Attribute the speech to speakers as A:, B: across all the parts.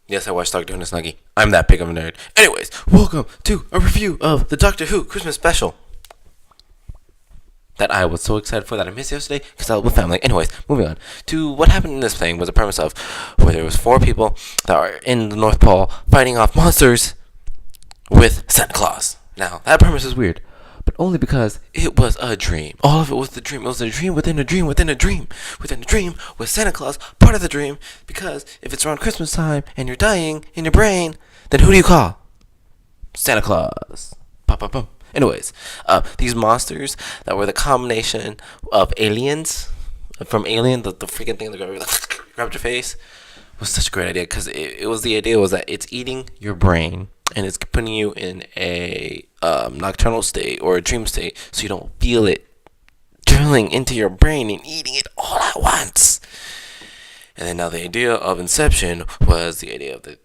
A: Yes, I watched Doctor Who and Snuggie. I'm that big of a nerd. Anyways, welcome to a review of the Doctor Who Christmas special that I was so excited for that I missed yesterday because I was with family. Anyways, moving on to what happened in this thing was a premise of where there was 4 people that are in the North Pole fighting off monsters with Santa Claus. Now, that premise is weird, but only because it was a dream. All of it was the dream. It was a dream within a dream within a dream within a dream with Santa Claus part of the dream, because if it's around Christmas time and you're dying in your brain, then who do you call? Santa Claus. Pop, pop, pop. Anyways, these monsters that were the combination of aliens, from Alien, the freaking thing that grabbed your face, was such a great idea, because it was the idea was that it's eating your brain and it's putting you in a nocturnal state or a dream state, so you don't feel it drilling into your brain and eating it all at once. And then now the idea of Inception was the idea of that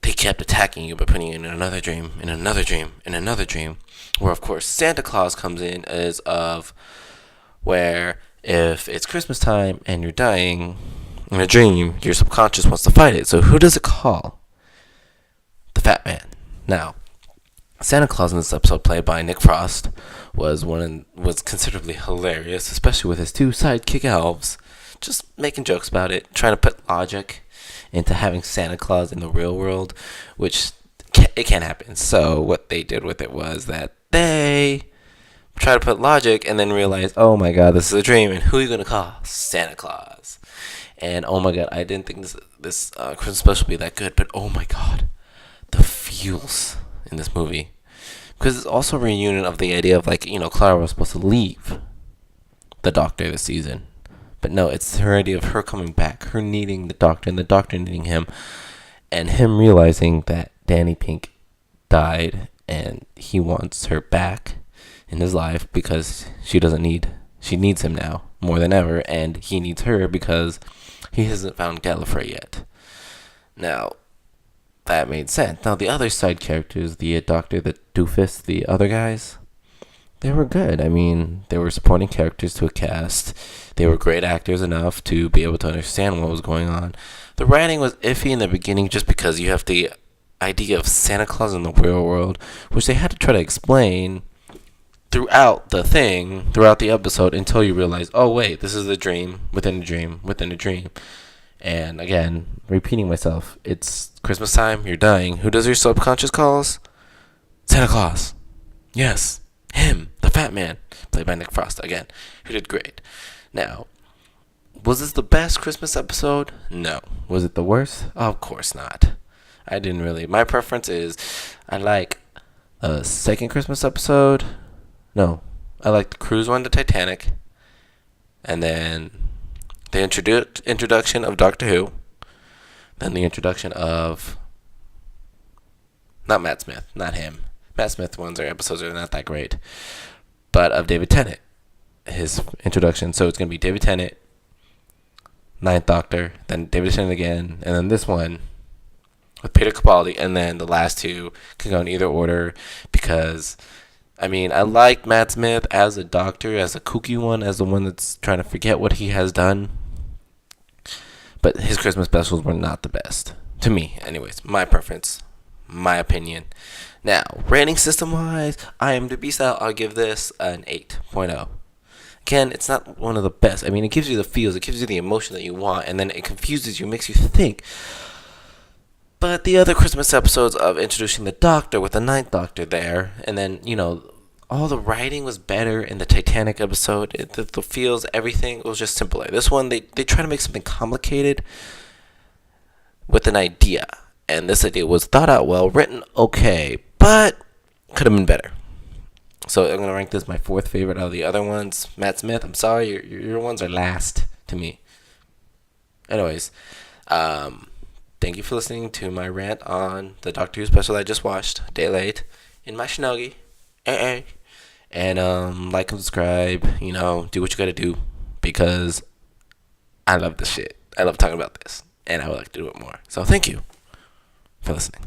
A: they kept attacking you by putting you in another dream, in another dream, in another dream, where of course Santa Claus comes in as of where if it's Christmas time and you're dying in a dream, your subconscious wants to fight it. So who does it call? The Fat Man. Now, Santa Claus in this episode, played by Nick Frost, was considerably hilarious, especially with his 2 sidekick elves, just making jokes about it, trying to put logic into having Santa Claus in the real world, which it can't happen. So what they did with it was that they try to put logic and then realize, oh my god, this is a dream, and who are you going to call? Santa Claus. And oh my god, I didn't think this Christmas special would be that good, but oh my god, the feels in this movie. Because it's also a reunion of the idea of, Clara was supposed to leave the Doctor this season. But no, it's her idea of her coming back, her needing the Doctor and the Doctor needing him, and him realizing that Danny Pink died and he wants her back in his life because she needs him now more than ever, and he needs her because he hasn't found Gallifrey yet. Now, that made sense. Now, the other side characters, the Doctor, the Doofus, the other guys, they were good. I mean, they were supporting characters to a cast. They were great actors enough to be able to understand what was going on. The writing was iffy in the beginning just because you have the idea of Santa Claus in the real world, which they had to try to explain throughout the episode, until you realize, oh wait, this is a dream within a dream within a dream. And again, repeating myself, it's Christmas time, you're dying. Who does your subconscious calls? Santa Claus. Yes, him, the Fat Man, played by Nick Frost again, who did great. Now, was this the best Christmas episode? No. Was it the worst? Of course not. I didn't really. My preference is, I like the second Christmas episode. No, I like the cruise one to Titanic, and then the introduction of Doctor Who, then the introduction of, not Matt Smith, not him. Matt Smith episodes are not that great, but of David Tennant, his introduction. So it's going to be David Tennant, Ninth Doctor, then David Tennant again, and then this one with Peter Capaldi, and then the last 2 can go in either order, because I mean, I like Matt Smith as a Doctor, as a kooky one, as the one that's trying to forget what he has done. But his Christmas specials were not the best. To me, anyways. My preference. My opinion. Now, rating system-wise, IMDb style, I'll give this an 8.0. Again, it's not one of the best. I mean, it gives you the feels, it gives you the emotion that you want, and then it confuses you, makes you think. But the other Christmas episodes of introducing the Doctor with the Ninth Doctor there, and then, all the writing was better in the Titanic episode. The feels, everything was just simpler. This one, they try to make something complicated with an idea. And this idea was thought out well, written okay, but could have been better. So I'm going to rank this my 4th favorite out of the other ones. Matt Smith, I'm sorry, your ones are last to me. Anyways, thank you for listening to my rant on the Doctor Who special I just watched, a day late, in my Shinogi. And like and subscribe, do what you gotta do, because I love this shit. I love talking about this, and I would like to do it more. So thank you for listening.